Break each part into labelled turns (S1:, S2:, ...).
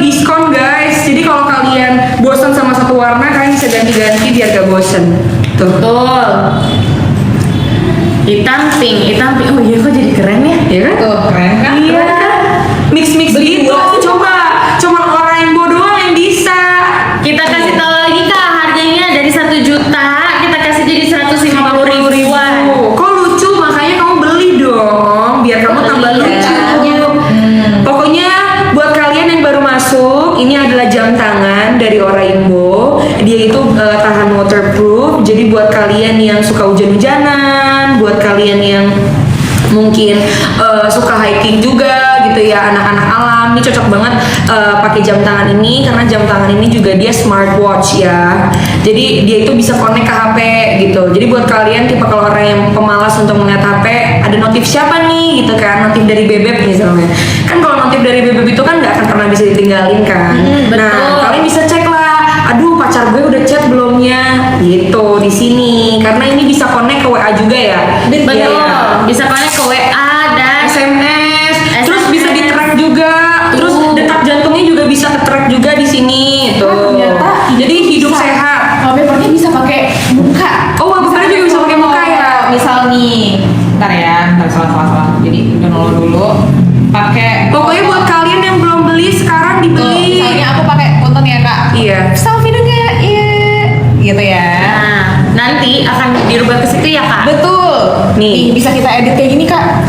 S1: diskon guys. Jadi kalau kalian bosan sama satu warna, kalian bisa ganti-ganti biar gak bosan. Tuh.
S2: Betul. Hitam pink. Oh iya kok jadi keren ya?
S1: Iya kan?
S3: Tuh, keren kan?
S1: Iya. Mix
S3: Beli
S1: gitu.
S3: dua.
S1: Coba. Cuma rainbow doang yang bisa.
S2: Kita kasih tahu lagi Kak, harganya dari 1 juta kita kasih jadi 150 ribuan.
S1: Kok lucu, makanya kamu beli dong biar kamu tambah
S2: Beli,
S1: lucu.
S2: ya.
S1: Pokoknya buat kalian yang baru masuk, ini adalah jam tangan dari Oraimbo. Dia itu tahan waterproof. Jadi buat kalian yang suka hujan-hujanan, buat kalian yang mungkin suka hiking juga gitu ya, anak-anak alam, ini cocok banget pakai jam tangan ini karena jam tangan ini juga dia smartwatch ya. Jadi dia itu bisa connect ke HP gitu. Jadi buat kalian tipe kalau orang yang pemalas untuk melihat HP, ada notif siapa nih gitu kan, notif dari Bebek misalnya. Kan kalau notif dari Bebek itu kan nggak akan pernah bisa ditinggalin kan.
S2: Betul.
S1: Nah, kalian bisa cek lah. Aduh, pacar gue udah chat belumnya gitu di sini. Karena ini bisa connect ke WA juga ya.
S2: Betul.
S1: Iya, ya.
S2: Bisa connect ke WA dan
S1: SMS, terus bisa di track juga, terus detak jantungnya juga bisa ke track juga di sini tuh.
S3: Ternyata
S1: Jadi hidup
S3: bisa.
S1: sehat.
S3: Wallpapernya bisa pakai muka.
S1: Oh, wallpapernya juga bisa pakai muka ya?
S3: Misal nih, bentar ya, salah. Jadi udah nol dulu. Pakai.
S1: Pokoknya buat kalian yang belum beli sekarang
S3: Tuh,
S1: dibeli.
S3: misalnya aku pakai konten ya kak.
S1: Iya.
S3: Selfie dong ya, iya. Gitu ya.
S2: Nah, nanti akan dirubah ke situ ya Kak.
S3: Betul.
S1: Nih.
S3: Bisa kita edit kayak gini kak.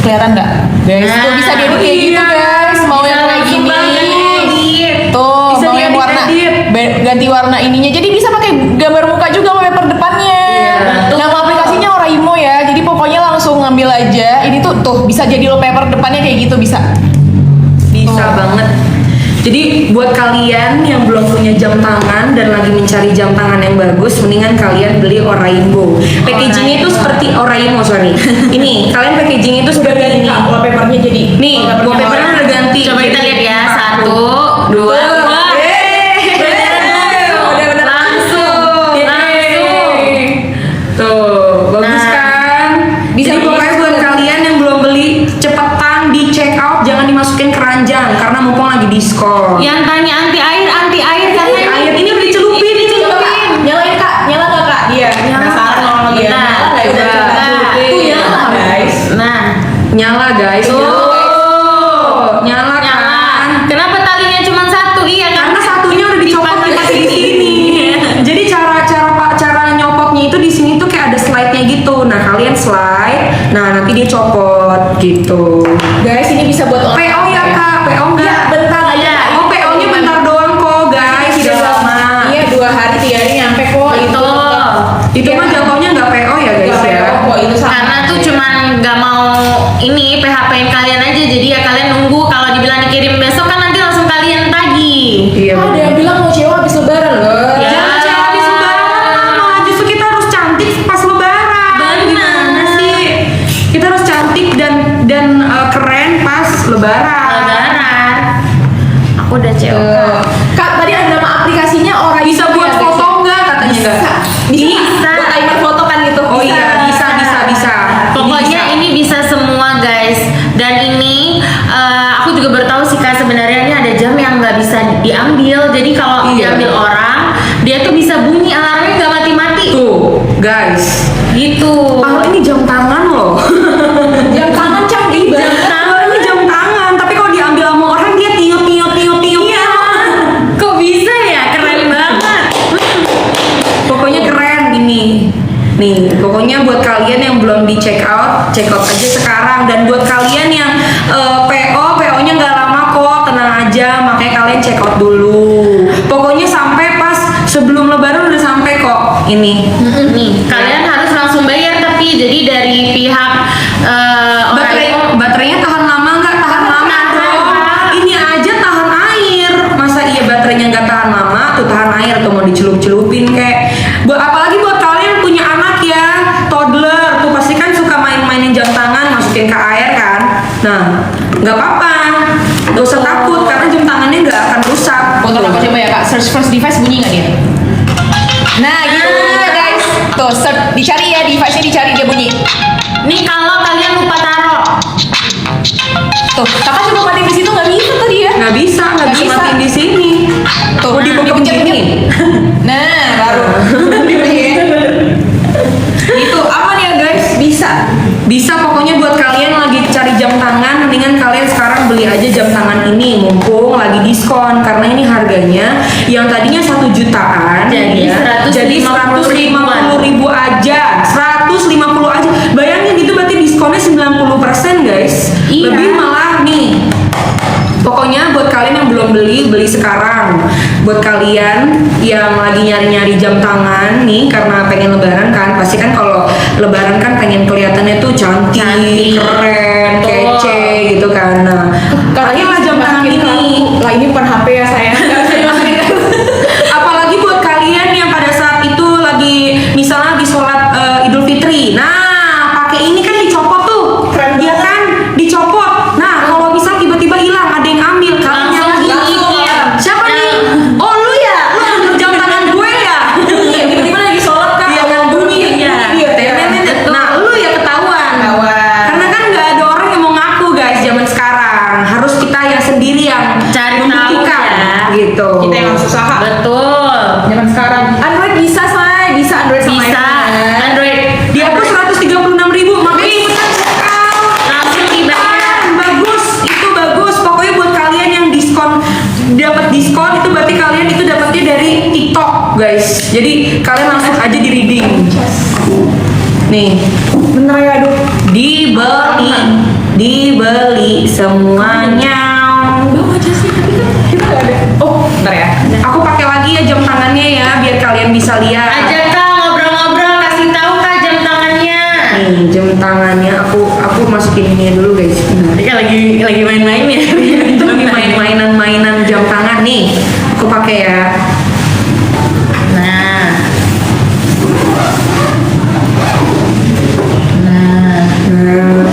S3: Kelihatan nggak? Guys,
S2: Nah,
S3: tuh bisa diedit kayak gitu
S1: iya.
S3: guys. Mau
S2: Bisa
S3: yang kayak
S2: langsung
S3: gini.
S2: banget.
S3: Tuh,
S1: Bisa
S3: mau yang warna
S1: diedit-edit.
S3: ganti warna ininya. Jadi bisa pakai gambar muka juga wallpaper depannya.
S2: betul.
S3: Nama aplikasinya Oraimo ya. Jadi pokoknya langsung ngambil aja. Ini tuh bisa jadi wallpaper depannya kayak gitu bisa.
S1: Bisa
S3: Tuh.
S1: banget. Jadi buat kalian yang belum punya jam tangan dan lagi mencari jam tangan yang bagus, mendingan kalian beli Oraimbo. Packagingnya itu seperti Oraimo, sorry. Ini kalian packagingnya itu seperti ini.
S3: Wallpapernya jadi.
S1: Nih, wallpapernya udah ganti.
S2: Coba kita lihat ya. 1, 2,
S3: Wah.
S1: Tuh, bagus
S2: Nah,
S1: kan?
S3: bisa
S1: Jadi pokoknya
S3: dimasukkan.
S1: buat kalian yang belum beli, cepetan di check out, jangan dimasukin keranjang karena mumpung lagi diskon.
S2: Yang tanya anti air karena
S1: Air ini udah dicelupin,
S3: Nyalain kak, nyala nggak kak dia? Penasaran kalau
S2: Iya.
S3: nyala nggak ya?
S1: Udah.
S3: Tuh nyala nggak, guys.
S2: Nah,
S1: Nyala guys.
S2: Tuh.
S1: Nyala kan?
S2: kenapa talinya cuma 1? Iya kan?
S1: Karena satunya udah dicopot dipakai di sini. Jadi cara nyopotnya itu di sini tuh kayak ada slide-nya gitu. Nah, kalian slide, nah nanti dia copot gitu.
S3: Guys, ini bisa buat
S1: PO ya Kak, PO enggak?
S3: Ya, bentar aja.
S1: Oh, PO-nya bentar doang kok guys, tidak lama.
S3: Iya, 2 hari 3 hari nyampe kok.
S2: Itu.
S1: Itu mah jatuhnya nggak PO ya guys ya.
S3: Kok itu sama.
S2: Karena tuh cuman nggak mau ini PHP-in kalian aja, jadi ya kalian nunggu kalau dibilang dikirim besok kan nanti langsung kalian tagih.
S1: Iya.
S3: Ada yang bilang mau cewek habis lebaran loh.
S2: Ya.
S1: Jangan cewek habis lebaran, malah justru kita harus cantik pas lebaran.
S2: Benar.
S1: Gimana sih? Kita harus cantik dan keren pas lebaran.
S2: Lebaran. Aku udah cewek.
S3: Tuh. Kak, tadi ada nama aplikasinya orang
S1: Bisa buat foto enggak katanya
S3: Bisa.
S1: enggak?
S2: Bisa.
S3: Buat timer foto kan gitu.
S1: Oh iya, bisa.
S2: Pokoknya ini bisa semua guys. Dan ini aku juga baru tahu sih Kak, sebenarnya ini ada jam yang nggak bisa diambil. Jadi kalau
S1: Iya.
S2: diambil orang, dia tuh bisa bunyi alarmnya nggak mati-mati.
S1: Tuh, guys.
S2: Gitu.
S1: Ah, ini jam tangan loh.
S3: Jam tangan canggih banget.
S1: Ini jam tangan, tapi kalau diambil sama orang dia tiup.
S2: Iya. Kok bisa ya? Keren banget.
S1: Pokoknya keren gini. Nih, pokoknya buat kalian yang belum di check out aja sekarang. Dan buat kalian yang PO-nya nggak lama kok, tenang aja. Makanya kalian check out dulu. Pokoknya sampai pas sebelum lebaran udah sampai kok ini.
S2: Nih, kalian harus langsung bayar tapi jadi dari pihak
S1: Baterainya tahan lama nggak? Tahan lama dong. Ini aja tahan air. Masa iya baterainya nggak tahan lama? Tuh tahan air tuh mau dicelup-celupin kayak. Apalagi buat kalian yang punya anak ya, toddler tuh pasti kan suka main-mainin jam tangan masukin ke air kan. Nah, nggak apa-apa. Gak usah takut karena jam tangannya nggak akan rusak.
S3: Untuk aku coba ya kak, search first device bunyi nggak dia? Nah gitu bunyinya guys. Tuh search, dicari ya device-nya, dicari dia bunyi.
S2: nih kalau kalian lupa taruh.
S3: Tuh kakak coba matiin di situ nggak bisa tadi ya?
S1: Nggak bisa
S3: Nggak
S1: matiin di beli aja jam tangan ini mumpung lagi diskon, karena ini harganya yang tadinya 1 jutaan
S2: Jadi
S1: ya, jadi 150.000 aja, 150 aja. Bayangin itu berarti diskonnya 90% guys.
S2: Iya.
S1: Lebih malah nih. Pokoknya buat kalian yang belum beli, beli sekarang. Buat kalian yang lagi nyari-nyari jam tangan nih karena pengen lebaran kan, pasti kan kalau lebaran kan pengen kelihatannya tuh cantik, keren,
S2: Betul.
S1: kece gitu kan. Nah, pakailah jam tangan ini.
S3: Lah ini bukan HP ya saya. Nggak bisa dimasukin.
S1: Apalagi buat kalian yang pada saat itu lagi misalnya di sholat Idul Fitri. Nah, pakai ini kan dicopot tuh.
S3: Keren
S1: Dia
S3: banget.
S1: kan dicopot. Nah, kalau misal tiba-tiba hilang, ada yang ambil, kalian
S2: Langsung
S1: nyalain.
S2: gigit.
S1: Siapa
S2: Nah.
S1: nih? Oh, lu ya? Lu ambil jam tangan gue ya? Iya, tiba-tiba lagi sholat kan.
S3: Iya, kan bunyi.
S1: Iya.
S3: Iya,
S1: Tenet. Nah, lu ya ketahuan.
S3: Ketahuan.
S1: Karena kan nggak ada orang yang mau ngaku guys zaman sekarang. Harus kita yang sendiri yang
S2: Cari tahu
S1: membuktikan
S2: ya.
S1: gitu.
S3: Kita yang harus usaha.
S2: Betul.
S3: Zaman sekarang Android bisa say, bisa Android sama
S2: Bisa.
S3: iPhone.
S2: Android.
S1: Di aku 136.000, makanya cepetan check out.
S2: Langsung dibayar.
S1: Bagus, itu bagus. Pokoknya buat kalian yang diskon, dapat diskon itu berarti kalian itu dapatnya dari TikTok, guys. Jadi kalian langsung aja di reading. Nih,
S3: Bener ya, aduh.
S1: dibeli semuanya.
S3: Bawa aja sih, tapi kan kita nggak ada. Oh, bentar ya.
S1: Aku pakai lagi ya jam tangannya ya, biar kalian bisa lihat.
S2: Ajak Kak ngobrol-ngobrol, kasih tahu Kak jam tangannya.
S1: Nih, jam tangannya aku masukin ini dulu guys. Bentar.
S2: Dia lagi main-main ya.
S1: Itu lagi mainan jam tangan nih. Aku pakai ya.
S2: Nah. Nah.
S1: Nah,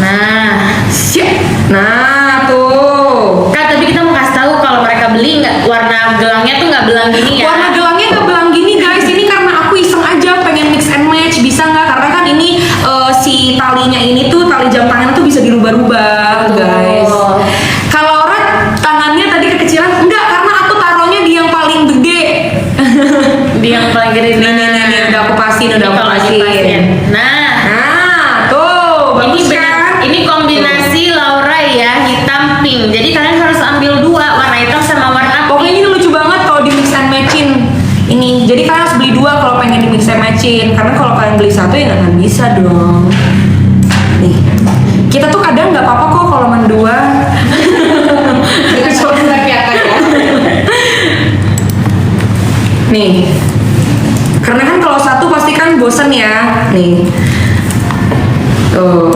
S2: Nah.
S1: siap. Nah, tuh.
S2: Kak, tapi kita mau kasih tahu kalau mereka beli nggak warna gelangnya tuh nggak belang gini ya.
S1: Warna gelangnya nggak belang gini guys. Ini karena aku iseng aja pengen mix and match, bisa nggak? Karena kan ini si talinya ini tuh tali jam tangan tuh bisa dirubah-rubah
S2: Betul.
S1: guys. Kalau orang tangannya tadi kekecilan, enggak karena aku taruhnya di yang paling gede.
S2: Dia yang paling gede.
S1: Nih, udah aku pasin, udah aku
S2: Kalau
S1: pasin.
S2: dipasin. Nah.
S1: Nah, tuh,
S2: Ini
S1: bagus
S2: benar,
S1: kan?
S2: ini kombinasi Laura ya, hitam pink. Jadi kalian harus ambil dua, warna hitam sama warna
S1: Pokoknya
S2: pink.
S1: ini lucu banget kalau di mix and matchin ini. Jadi kalian harus beli dua kalau pengen di mix and matchin. Karena kalau kalian beli satu ya nggak akan bisa dong. Nih, kita tuh kadang nggak apa-apa kok kalau mendua.
S3: Dengan coba kelihatan ya.
S1: Nih, karena kan kalau satu pasti kan bosen ya. Nih, tuh.